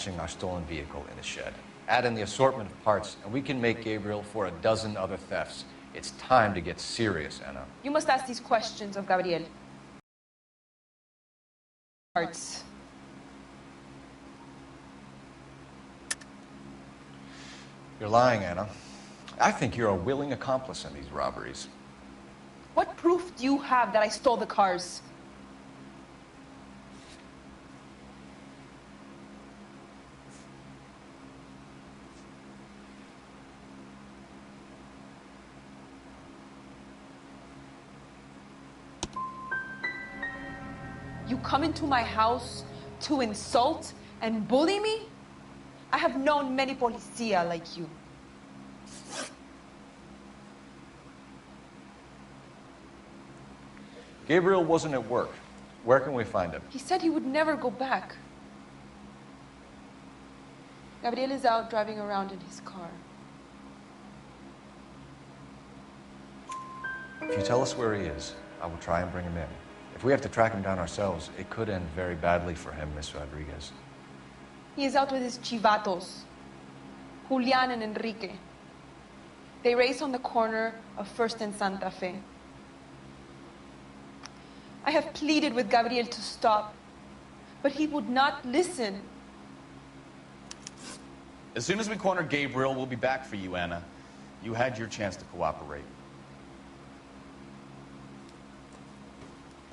matching our stolen vehicle in the shed. Add in the assortment of parts, and we can make Gabriel for a dozen other thefts. It's time to get serious, Anna. You must ask these questions of Gabriel. Parts. You're lying, Anna. I think you're a willing accomplice in these robberies. What proof do you have that I stole the cars? You come into my house to insult and bully me? I have known many policia like you. Gabriel wasn't at work. Where can we find him? He said he would never go back. Gabriel is out driving around in his car. If you tell us where he is, I will try and bring him in. If we have to track him down ourselves, it could end very badly for him, Miss Rodriguez. He is out with his chivatos, Julian and Enrique. They race on the corner of First and Santa Fe. I have pleaded with Gabriel to stop, but he would not listen. As soon as we corner Gabriel, we'll be back for you, Anna. You had your chance to cooperate.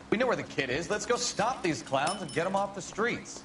We know where the kid is. Let's go stop these clowns and get them off the streets.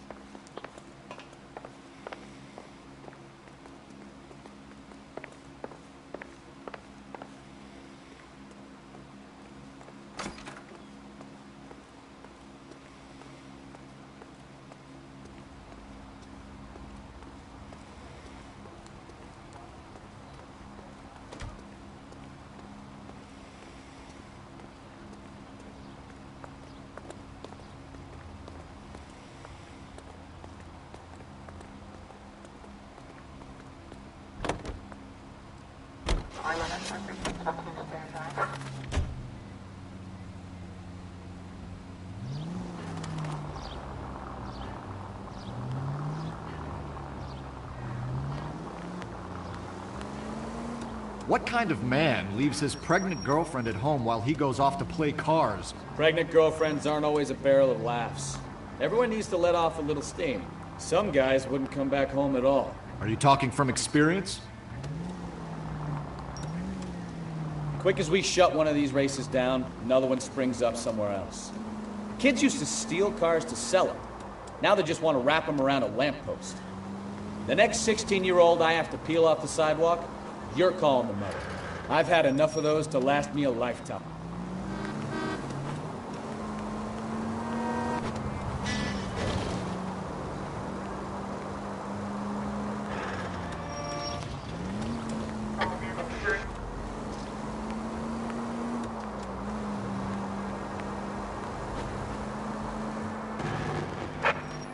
What kind of man leaves his pregnant girlfriend at home while he goes off to play cars? Pregnant girlfriends aren't always a barrel of laughs. Everyone needs to let off a little steam. Some guys wouldn't come back home at all. Are you talking from experience? Quick as we shut one of these races down, another one springs up somewhere else. Kids used to steal cars to sell them. Now they just want to wrap them around a lamppost. The next 16-year-old I have to peel off the sidewalk, you're calling the mother. I've had enough of those to last me a lifetime.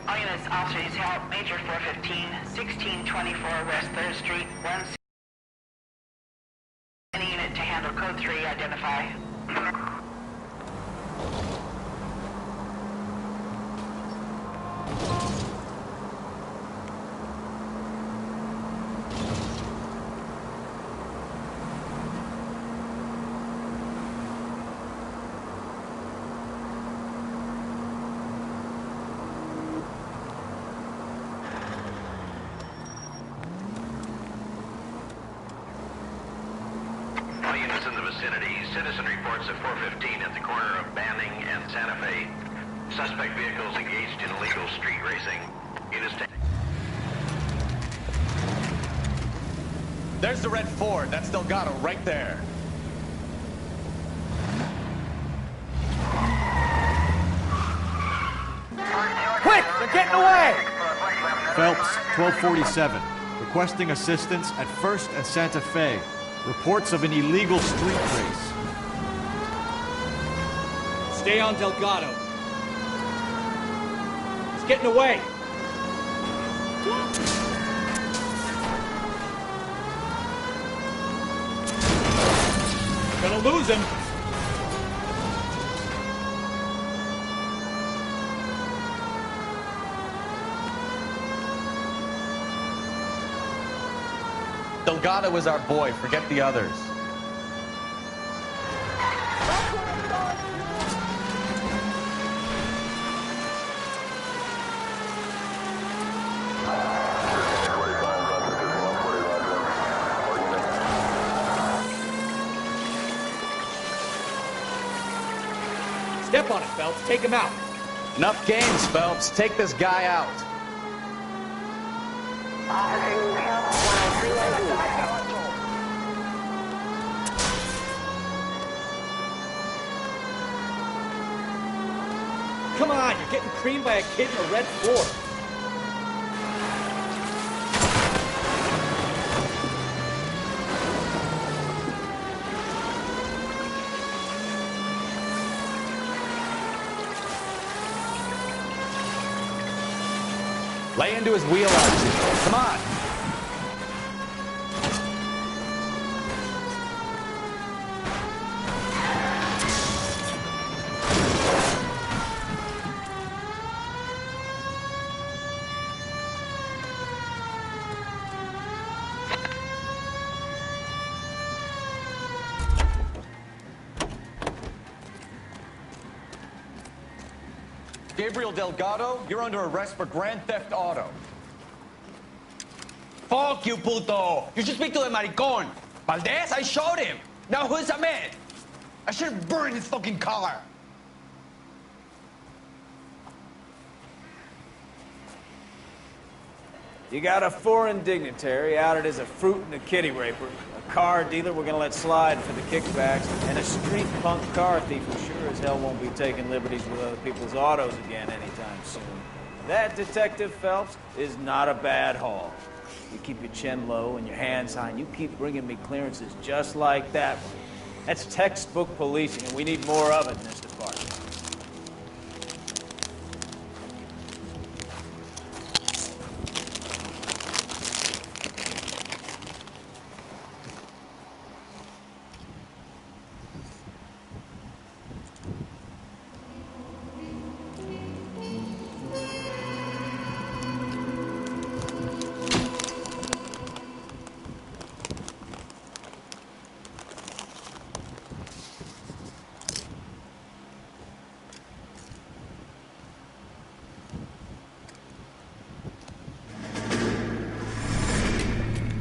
All units, officers help. Major 415, 1624 West 3rd Street, 1. Any unit to handle code 3, identify. All units in the vicinity. Citizen reports at 415 at the corner of Banning and Santa Fe. Suspect vehicles engaged in illegal street racing. Units There's the red Ford. That's Delgado right there. Quick! They're getting away! Phelps, 1247. Requesting assistance at First and Santa Fe. Reports of an illegal street race. Stay on Delgado. He's getting away. Gonna lose him. Delgado is our boy. Forget the others. Step on it, Phelps. Take him out. Enough games, Phelps. Take this guy out. Officer needs help. 103 ID. Come on, you're getting creamed by a kid in a red Ford. Lay into his wheel arches. Come on. Gabriel Delgado, you're under arrest for Grand Theft Auto. Fuck you, puto! You should speak to the maricón. Valdez, I showed him. Now who's a man? I should have burned his fucking car. You got a foreign dignitary outed as a fruit and a kitty raper, a car dealer we're gonna let slide for the kickbacks, and a street punk car thief who sure as hell won't be taking liberties with other people's autos again anytime soon. That, Detective Phelps, is not a bad haul. You keep your chin low and your hands high, and you keep bringing me clearances just like that one. That's textbook policing, and we need more of it in this department.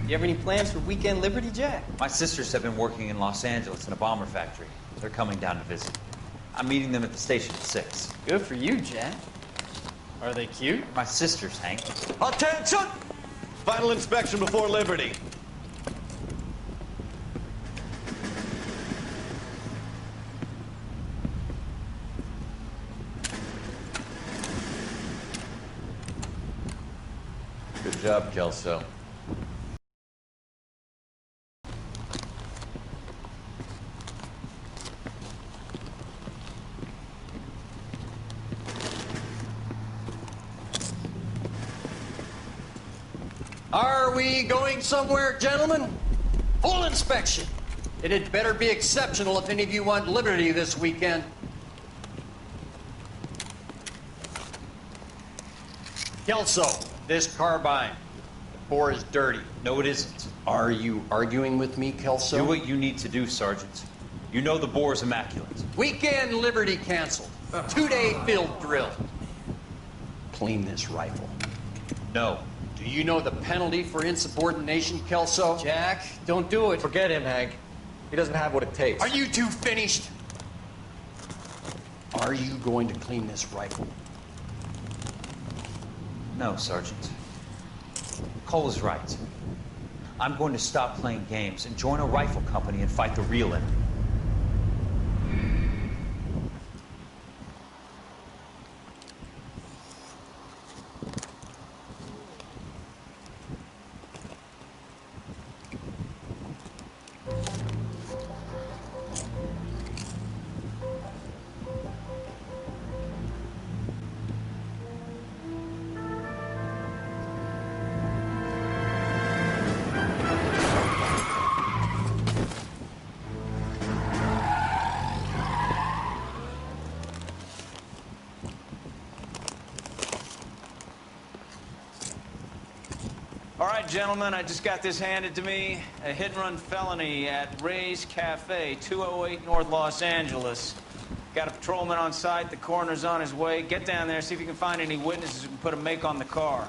You have any plans for weekend Liberty, Jack? My sisters have been working in Los Angeles in a bomber factory. They're coming down to visit. I'm meeting them at the station at 6. Good for you, Jack. Are they cute? My sisters, Hank. Attention! Final inspection before Liberty. Good job, Kelso. Are we going somewhere, gentlemen? Full inspection. It had better be exceptional if any of you want liberty this weekend. Kelso, this carbine. The bore is dirty. No, it isn't. Are you arguing with me, Kelso? Do what you need to do, Sergeant. You know the bore is immaculate. Weekend Liberty canceled. 2-day field drill. Clean this rifle. No. Do you know the penalty for insubordination, Kelso? Jack, don't do it. Forget him, Hank. He doesn't have what it takes. Are you two finished? Are you going to clean this rifle? No, Sergeant. Cole is right. I'm going to stop playing games and join a rifle company and fight the real enemy. right, gentlemen, I just got this handed to me. A hit-and-run felony at Ray's Cafe, 208 North Los Angeles. Got a patrolman on site. The coroner's on his way. Get down there, see if you can find any witnesses who can put a make on the car.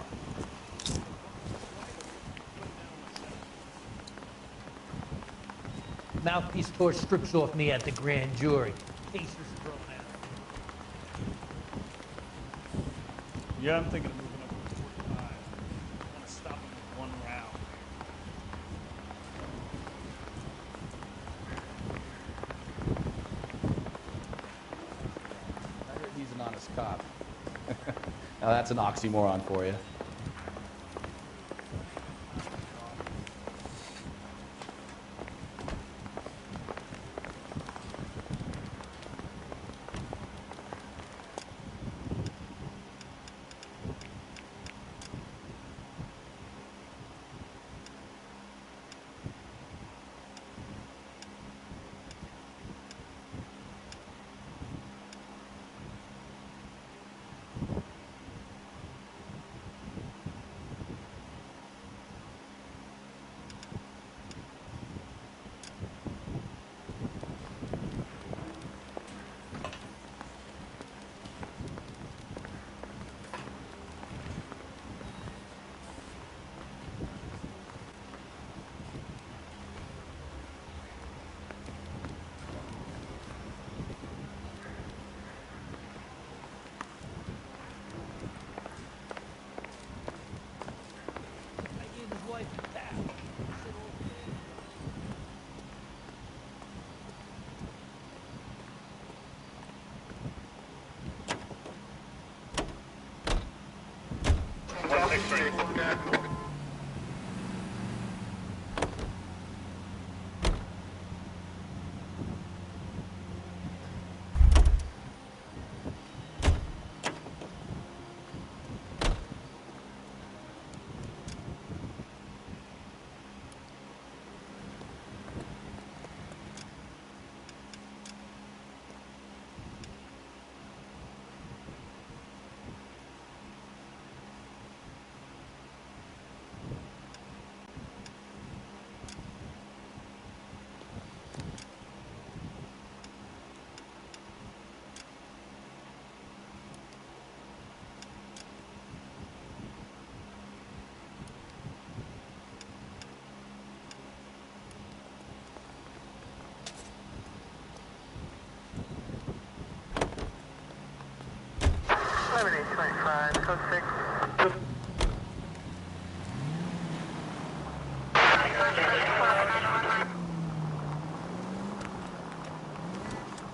Mouthpiece tore strips off me at the grand jury. Case was thrown out. Yeah, I'm thinking of moving up to 45. I want to stop him with one round. I heard he's an honest cop. Now that's an oxymoron for you.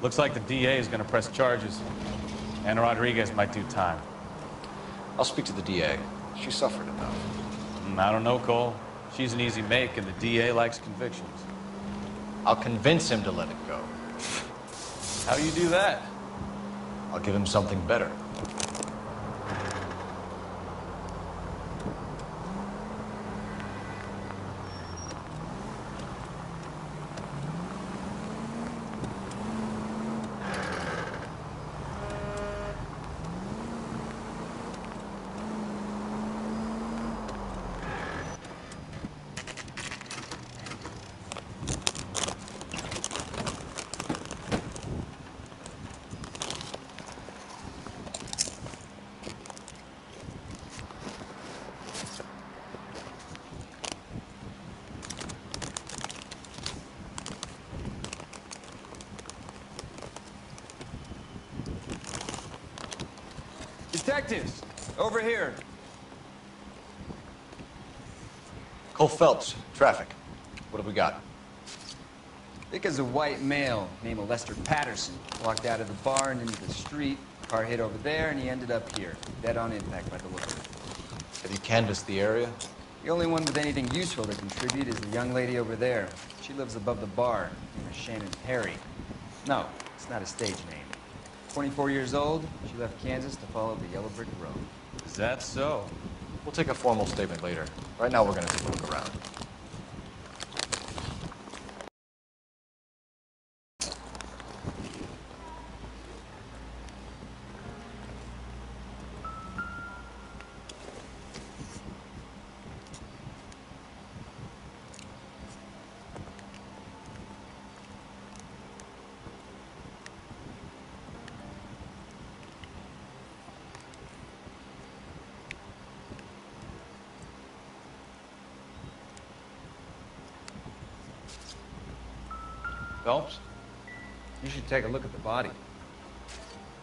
Looks like the DA is going to press charges. And Rodriguez might do time. I'll speak to the DA. She suffered enough. I don't know, Cole. She's an easy make, and the DA likes convictions. I'll convince him to let it go. How do you do that? I'll give him something better. Detectives, over here. Cole Phelps, traffic. What have we got? Vic is a white male named Lester Patterson. Walked out of the bar and into the street. Car hit over there, and he ended up here. Dead on impact by the look of it. Have you canvassed the area? The only one with anything useful to contribute is the young lady over there. She lives above the bar. Her name is Shannon Perry. No, it's not a stage name. 24 years old, she left Kansas to follow the yellow brick road. Is that so? We'll take a formal statement later. Right now, we're going to take a look around. Phelps, you should take a look at the body.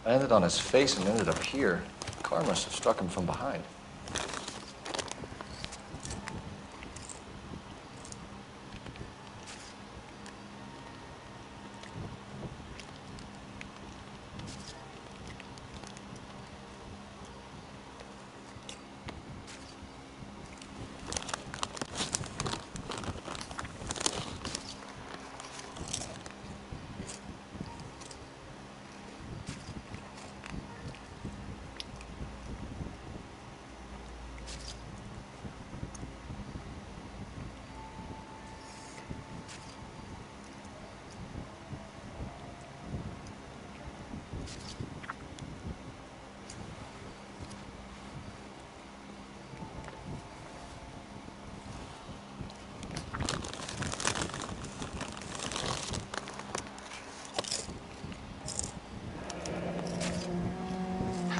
I landed on his face and ended up here. The car must have struck him from behind.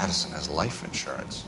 Addison has life insurance.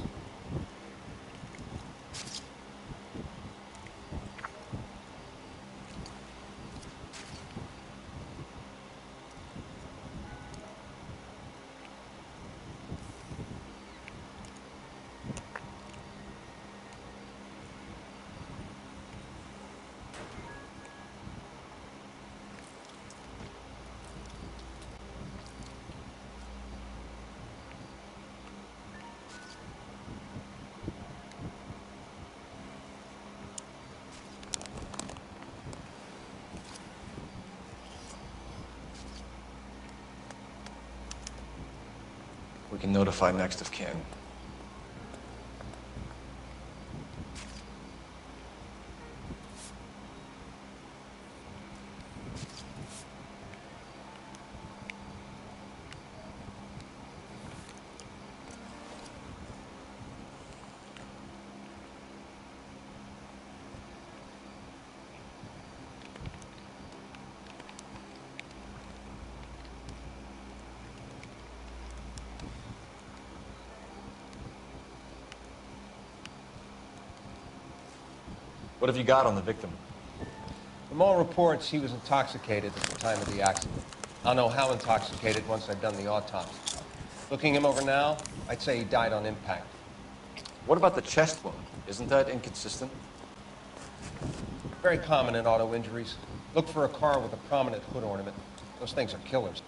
We can notify next of kin. What have you got on the victim? From all reports, he was intoxicated at the time of the accident. I'll know how intoxicated once I've done the autopsy. Looking him over now, I'd say he died on impact. What about the chest wound? Isn't that inconsistent? Very common in auto injuries. Look for a car with a prominent hood ornament. Those things are killers.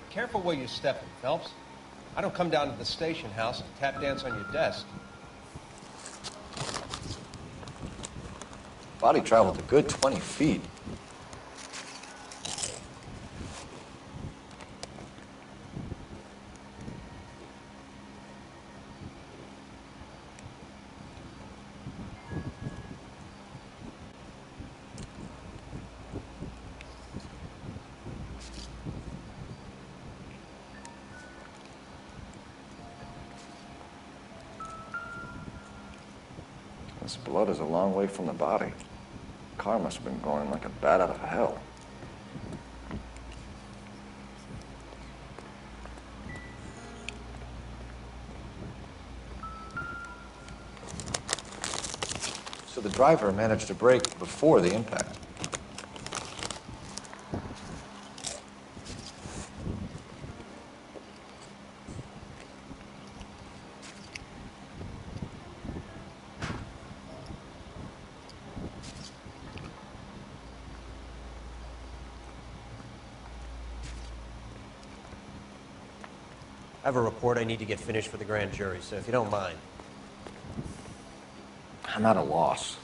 Careful where you're stepping, Phelps. I don't come down to the station house and tap dance on your desk. Body traveled a good 20 feet. This blood is a long way from the body. The car must have been going like a bat out of hell. So the driver managed to brake before the impact. I have a report I need to get finished for the grand jury, so if you don't mind. I'm at a loss.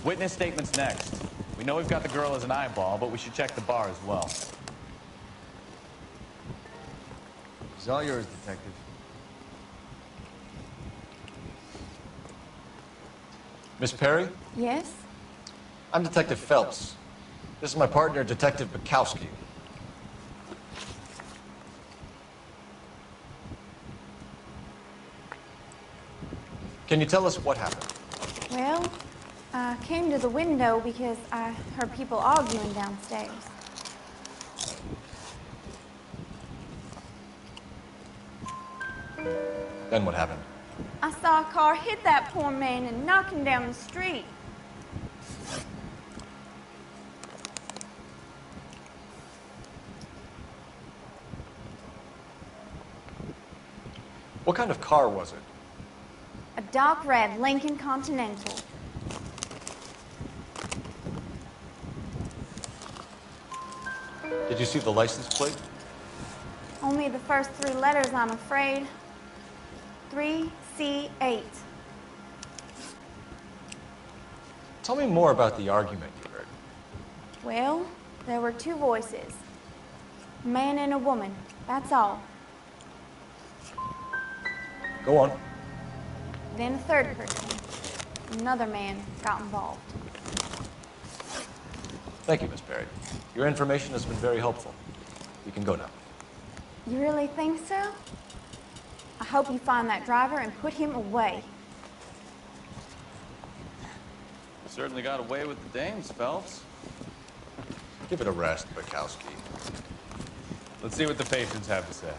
Witness statements next. We know we've got the girl as an eyeball, but we should check the bar as well. It's all yours, Detective. Miss Perry? Yes? I'm Detective Phelps. This is my partner, Detective Bukowski. Can you tell us what happened? Well, I came to the window because I heard people arguing downstairs. Then what happened? I saw a car hit that poor man and knock him down the street. What kind of car was it? A dark red Lincoln Continental. Did you see the license plate? Only the first 3 letters, I'm afraid. 3C8. Tell me more about the argument you heard. Well, there were 2 voices. A man and a woman, that's all. Go on. Then a third person, another man, got involved. Thank you, Miss Perry. Your information has been very helpful. You can go now. You really think so? I hope you find that driver and put him away. Certainly got away with the dames, Phelps. Give it a rest, Bukowski. Let's see what the patrons have to say.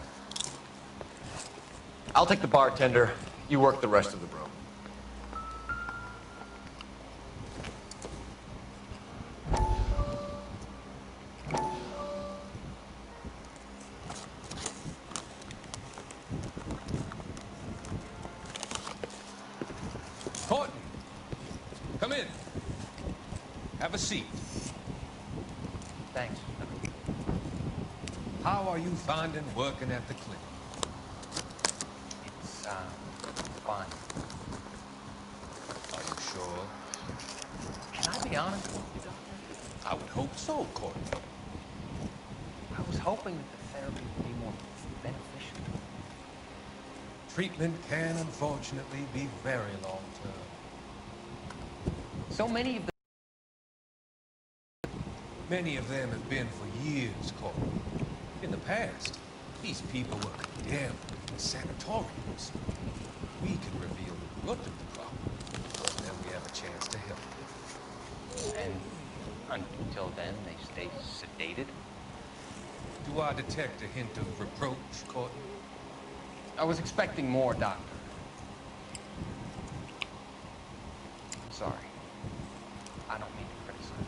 I'll take the bartender. You work the rest of the room. Horton, come in. Have a seat. Thanks. How are you finding working at the clinic? It's, fine. Are you sure? Can I be honest with you, Doctor? I would hope so, Courtney. I was hoping that the therapy would be more beneficial. Treatment can, unfortunately, be very long-term. So many of the... Many of them have been for years, Courtney. In the past, these people were condemned in sanatoriums. We can reveal the root of the problem, and then we have a chance to help them. And until then, they stay sedated? Do I detect a hint of reproach, Courtney? I was expecting more, Doctor. I'm sorry. I don't mean to criticize.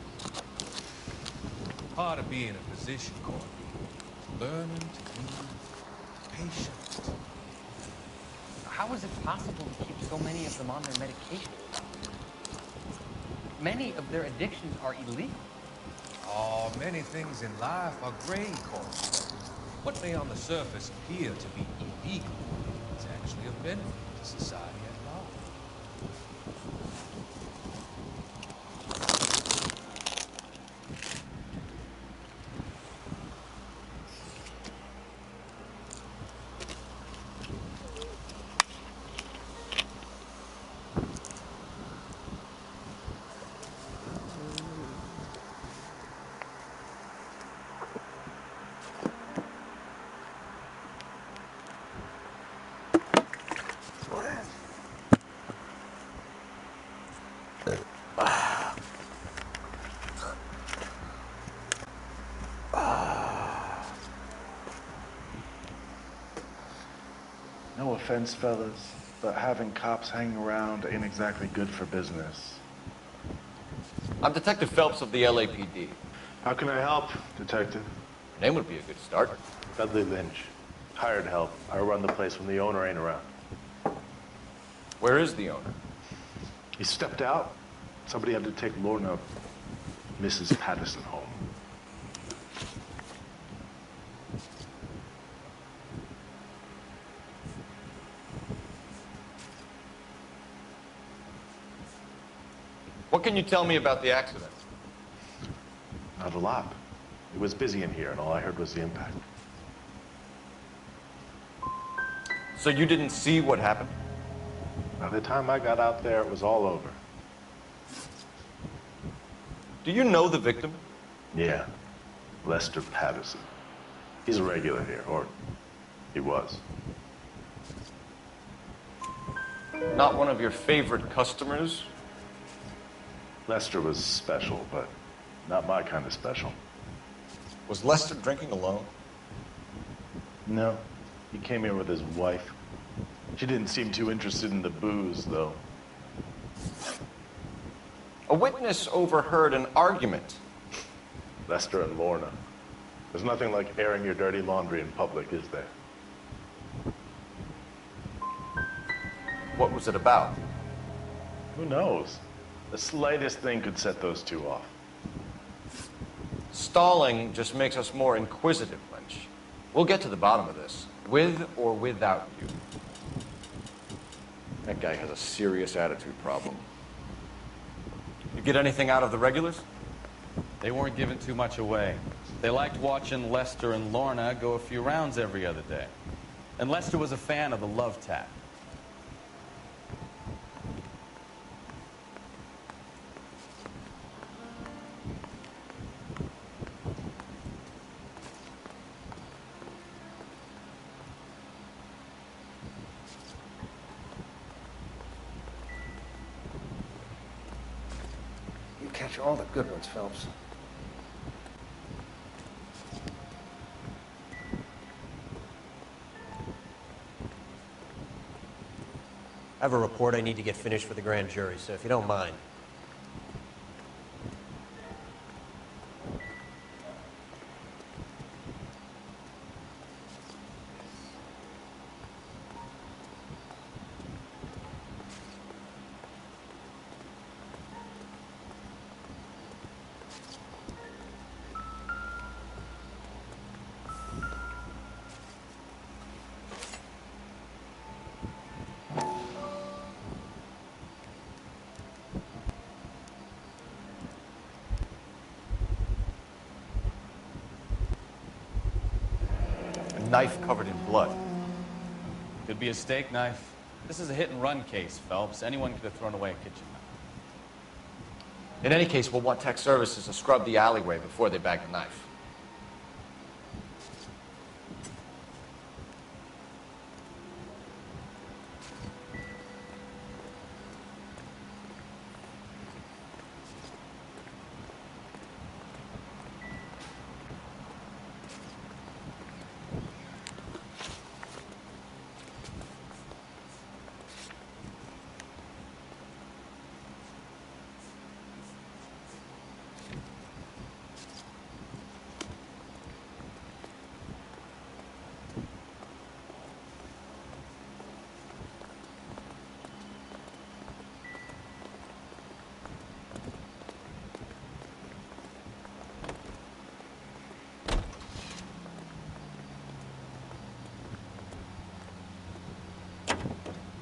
Part of being a physician, Courtney, learning to be patient. How is it possible to keep so many of them on their medication? Many of their addictions are illegal. Oh, many things in life are gray, Courtney. What may on the surface appear to be illegal is actually a benefit to society at large. No offense, fellas, but having cops hanging around ain't exactly good for business. I'm Detective Phelps of the LAPD. How can I help, Detective? Your name would be a good start. Dudley Lynch. Hired help. I run the place when the owner ain't around. Where is the owner? He stepped out. Somebody had to take Lorna, Mrs. Patterson, home. What can you tell me about the accident? Not a lot. It was busy in here, and all I heard was the impact. So you didn't see what happened? By the time I got out there, it was all over. Do you know the victim? Yeah, Lester Patterson. He's a regular here, or he was. Not one of your favorite customers? Lester was special, but not my kind of special. Was Lester drinking alone? No, he came here with his wife. She didn't seem too interested in the booze, though. A witness overheard an argument. Lester and Lorna. There's nothing like airing your dirty laundry in public, is there? What was it about? Who knows? The slightest thing could set those two off. Stalling just makes us more inquisitive, Lynch. We'll get to the bottom of this, with or without you. That guy has a serious attitude problem. You get anything out of the regulars? They weren't giving too much away. They liked watching Lester and Lorna go a few rounds every other day. And Lester was a fan of the love tap. You catch all the good ones, Phelps. I have a report I need to get finished for the grand jury, so if you don't mind. Knife covered in blood. Could be a steak knife. This is a hit-and-run case, Phelps. Anyone could have thrown away a kitchen knife. In any case, we'll want tech services to scrub the alleyway before they bag the knife.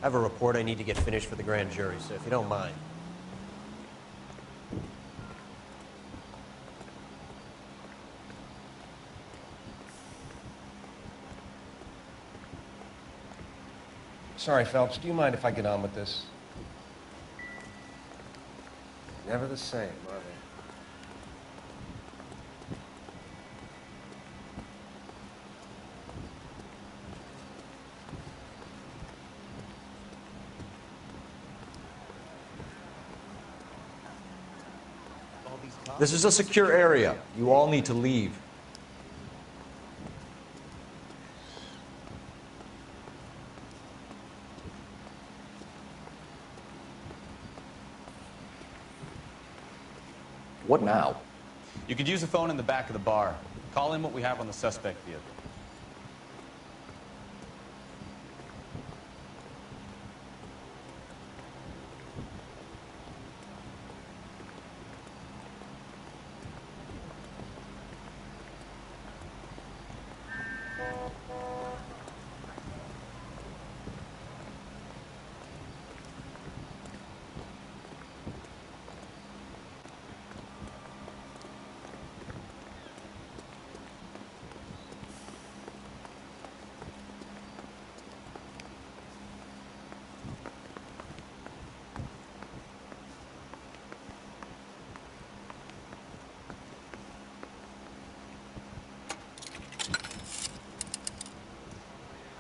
I have a report I need to get finished for the grand jury, so if you don't mind. Sorry, Phelps, do you mind if I get on with this? Never the same, are they? This is a secure area. You all need to leave. What now? You could use the phone in the back of the bar. Call in what we have on the suspect vehicle.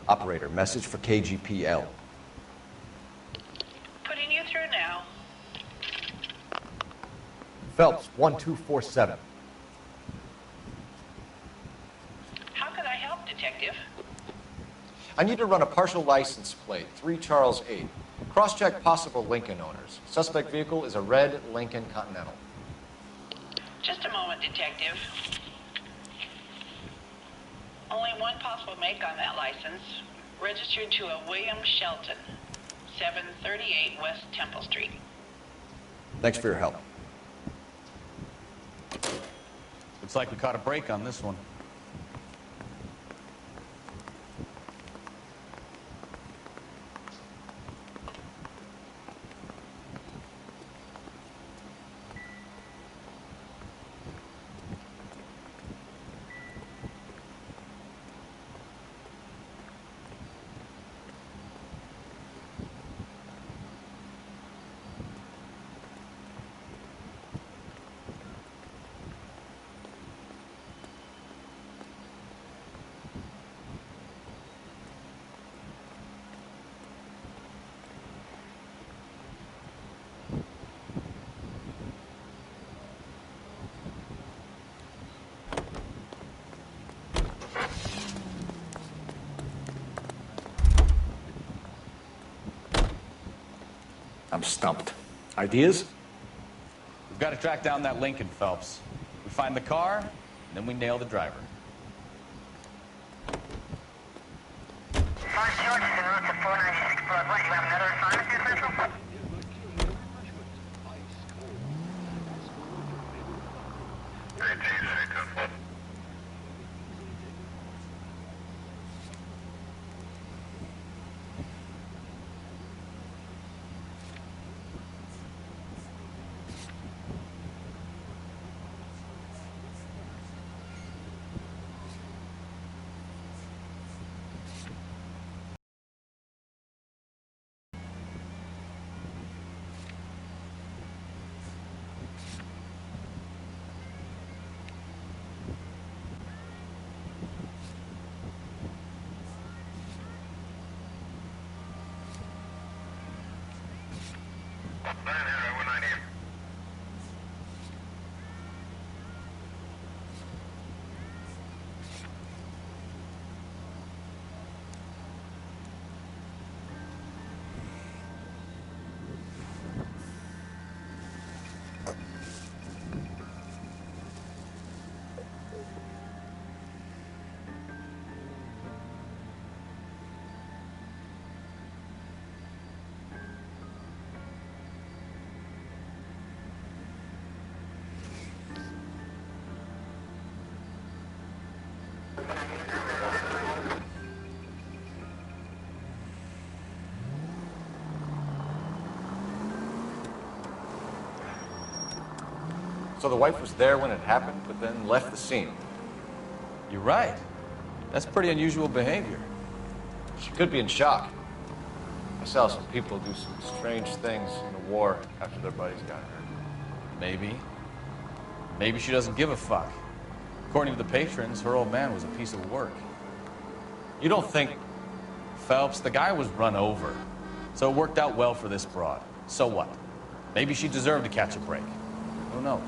Operator, message for KGPL. Putting you through now. Phelps, 1247. How could I help, Detective? I need to run a partial license plate, 3 Charles 8. Cross-check possible Lincoln owners. Suspect vehicle is a red Lincoln Continental. Just a moment, Detective. Only one possible make on that license. Registered to a William Shelton, 738 West Temple Street. Thanks for your help. Looks like we caught a break on this one. I'm stumped. Ideas? We've got to track down that Lincoln, Phelps. We find the car, and then we nail the driver. George is en route to 496 Broadway. You have another assignment here, Central? So the wife was there when it happened, but then left the scene. You're right. That's pretty unusual behavior. She could be in shock. I saw some people do some strange things in the war after their buddies got hurt. Maybe. Maybe she doesn't give a fuck. According to the patrons, her old man was a piece of work. You don't think... Phelps, the guy was run over. So it worked out well for this broad. So what? Maybe she deserved to catch a break. Who knows?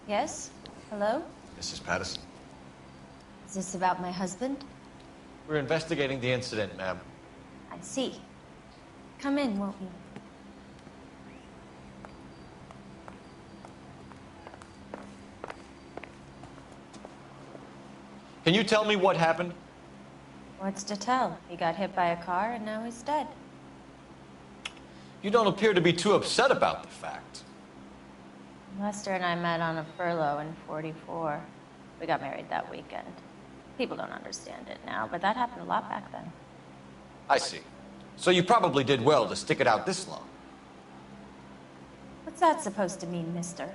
Yes? Hello? Mrs. Patterson. Is this about my husband? We're investigating the incident, ma'am. I see. Come in, won't you? Can you tell me what happened? What's to tell? He got hit by a car and now he's dead. You don't appear to be too upset about the fact. Lester and I met on a furlough in '44. We got married that weekend. People don't understand it now, but that happened a lot back then. I see. So you probably did well to stick it out this long. What's that supposed to mean, mister?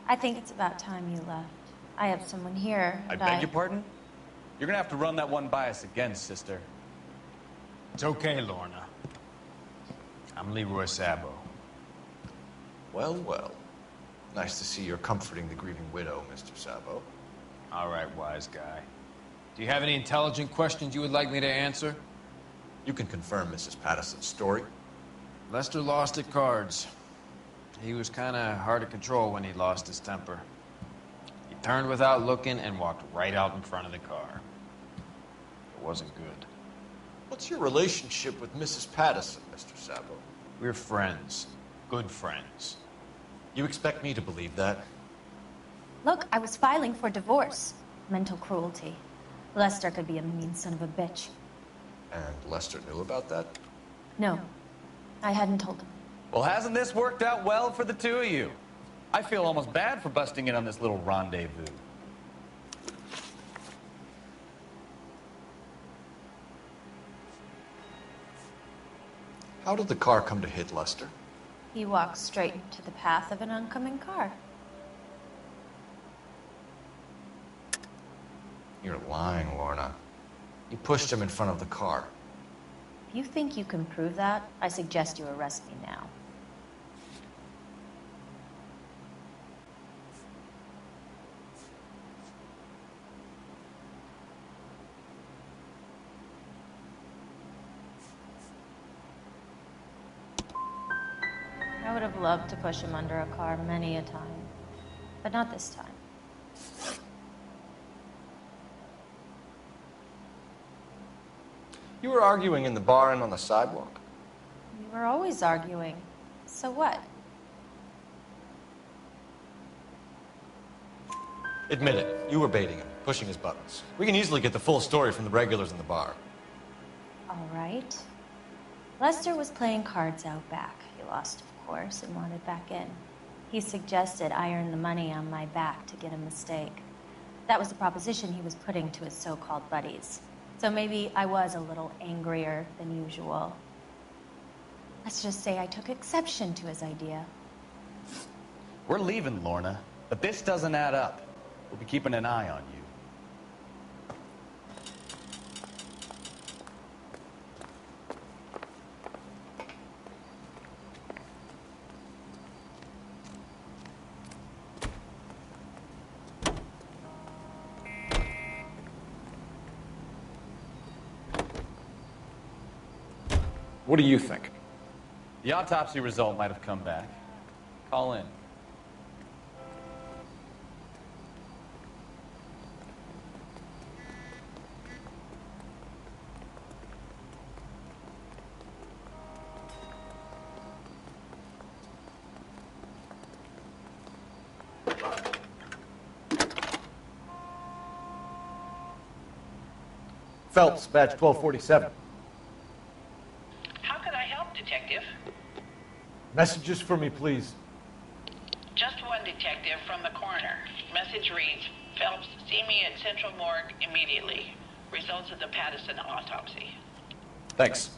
I think it's about time you left. I have someone here. I beg your pardon? You're gonna have to run that one by us again, sister. It's okay, Lorna. I'm Leroy Sabo. Well, well. Nice to see you're comforting the grieving widow, Mr. Sabo. All right, wise guy. Do you have any intelligent questions you would like me to answer? You can confirm Mrs. Patterson's story. Lester lost at cards. He was kind of hard to control when he lost his temper. He turned without looking and walked right out in front of the car. It wasn't good. What's your relationship with Mrs. Patterson, Mr. Sabo? We're friends. Good friends. You expect me to believe that? Look, I was filing for divorce. Mental cruelty. Lester could be a mean son of a bitch. And Lester knew about that? No, I hadn't told him. Well, hasn't this worked out well for the two of you? I feel almost bad for busting in on this little rendezvous. How did the car come to hit Lester? He walked straight into the path of an oncoming car. You're lying, Lorna. You pushed him in front of the car. If you think you can prove that, I suggest you arrest me now. I would have loved to push him under a car many a time, but not this time. You were arguing in the bar and on the sidewalk? We were always arguing. So what? Admit it. You were baiting him, pushing his buttons. We can easily get the full story from the regulars in the bar. All right. Lester was playing cards out back. He lost, of course, and wanted back in. He suggested I earn the money on my back to get a mistake. That was the proposition he was putting to his so-called buddies. So maybe I was a little angrier than usual. Let's just say I took exception to his idea. We're leaving, Lorna, but this doesn't add up. We'll be keeping an eye on you. What do you think? The autopsy result might have come back. Call in. Phelps, badge 1247. How could I help, Detective? Messages for me, please. Just one detective from the coroner. Message reads, Phelps, see me at Central Morgue immediately. Results of the Patterson autopsy. Thanks.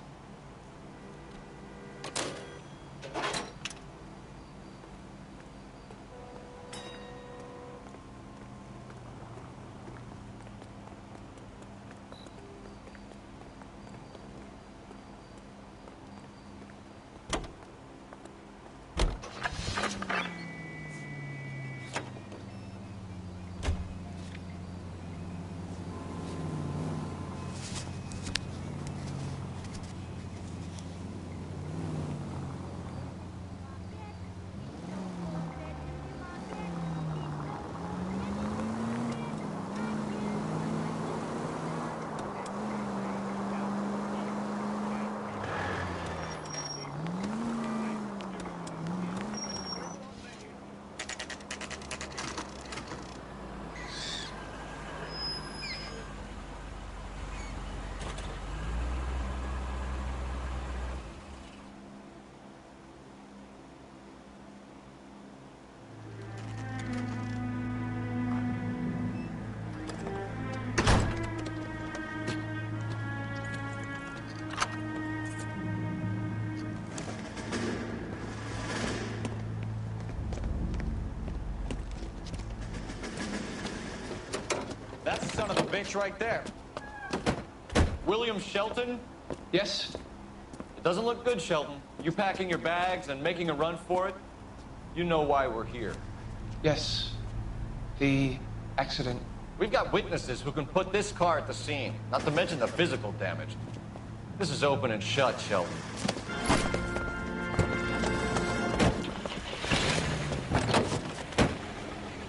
son of a bitch right there. William Shelton? Yes? It doesn't look good, Shelton. You packing your bags and making a run for it? You know why we're here. Yes. The accident. We've got witnesses who can put this car at the scene, not to mention the physical damage. This is open and shut, Shelton.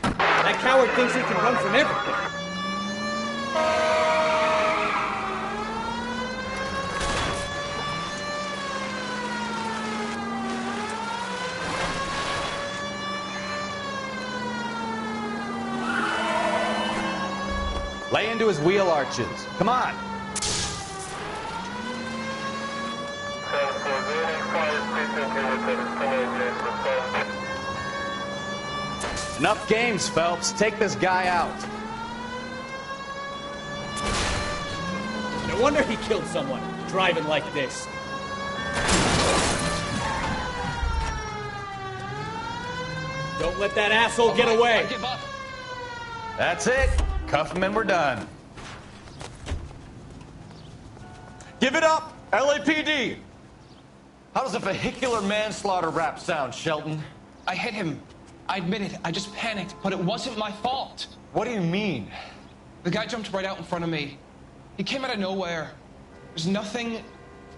That coward thinks he can run from everything. Lay into his wheel arches. Come on. Enough games, Phelps. Take this guy out. No wonder he killed someone, driving like this. Don't let that asshole get away. I give up. That's it. Cuff him and we're done. Give it up, LAPD. How does a vehicular manslaughter rap sound, Shelton? I hit him. I admit it. I just panicked, but it wasn't my fault. What do you mean? The guy jumped right out in front of me. He came out of nowhere. There's nothing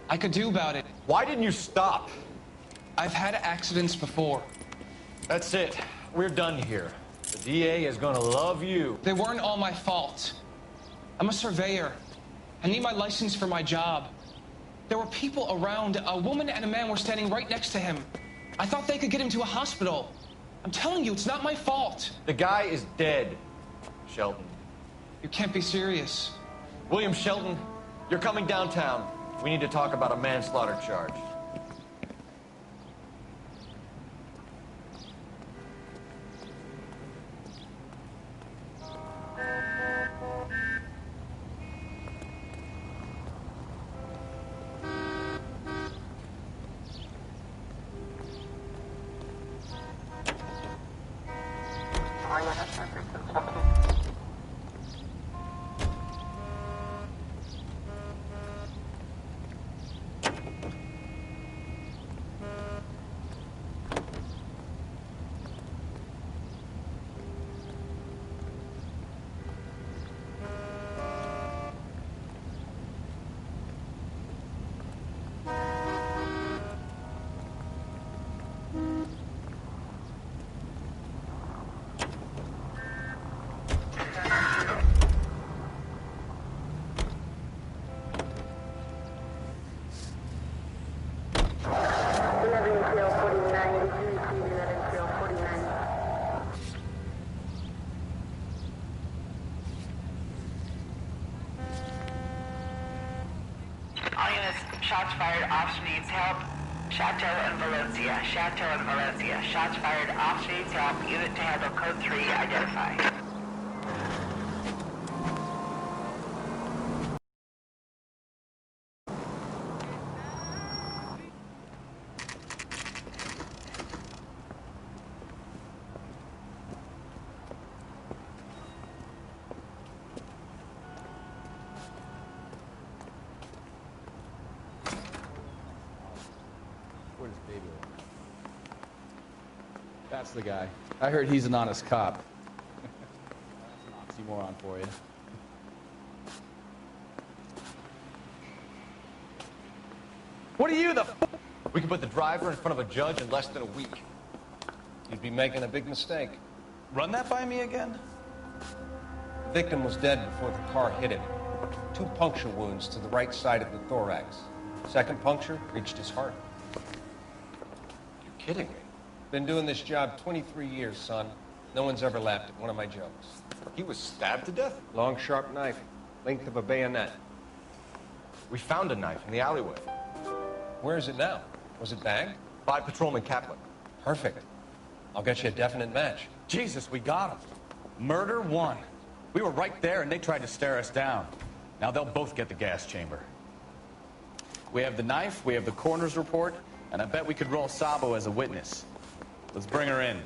I could do about it. Why didn't you stop? I've had accidents before. That's it. We're done here. The DA is gonna love you. They weren't all my fault. I'm a surveyor. I need my license for my job. There were people around. A woman and a man were standing right next to him. I thought they could get him to a hospital. I'm telling you, it's not my fault. The guy is dead, Shelton. You can't be serious. William Shelton, you're coming downtown. We need to talk about a manslaughter charge. Shots fired. Officer needs help. Chateau and Valencia. Chateau and Valencia. Shots fired. Officer needs help. Unit to handle code 3. Identify. Where's Baby? That's the guy. I heard he's an honest cop. That's an oxymoron for you. What are you, the f***? We could put the driver in front of a judge in less than a week. You'd be making a big mistake. Run that by me again? The victim was dead before the car hit him. 2 puncture wounds to the right side of the thorax. Second puncture reached his heart. You're kidding me. Been doing this job 23 years, son. No one's ever laughed at one of my jokes. He was stabbed to death? Long, sharp knife, length of a bayonet. We found a knife in the alleyway. Where is it now? Was it bagged? By Patrolman Kaplan. Perfect. I'll get you a definite match. Jesus, we got him. Murder 1. We were right there and they tried to stare us down. Now they'll both get the gas chamber. We have the knife, we have the coroner's report, and I bet we could roll Sabo as a witness. Let's bring her in.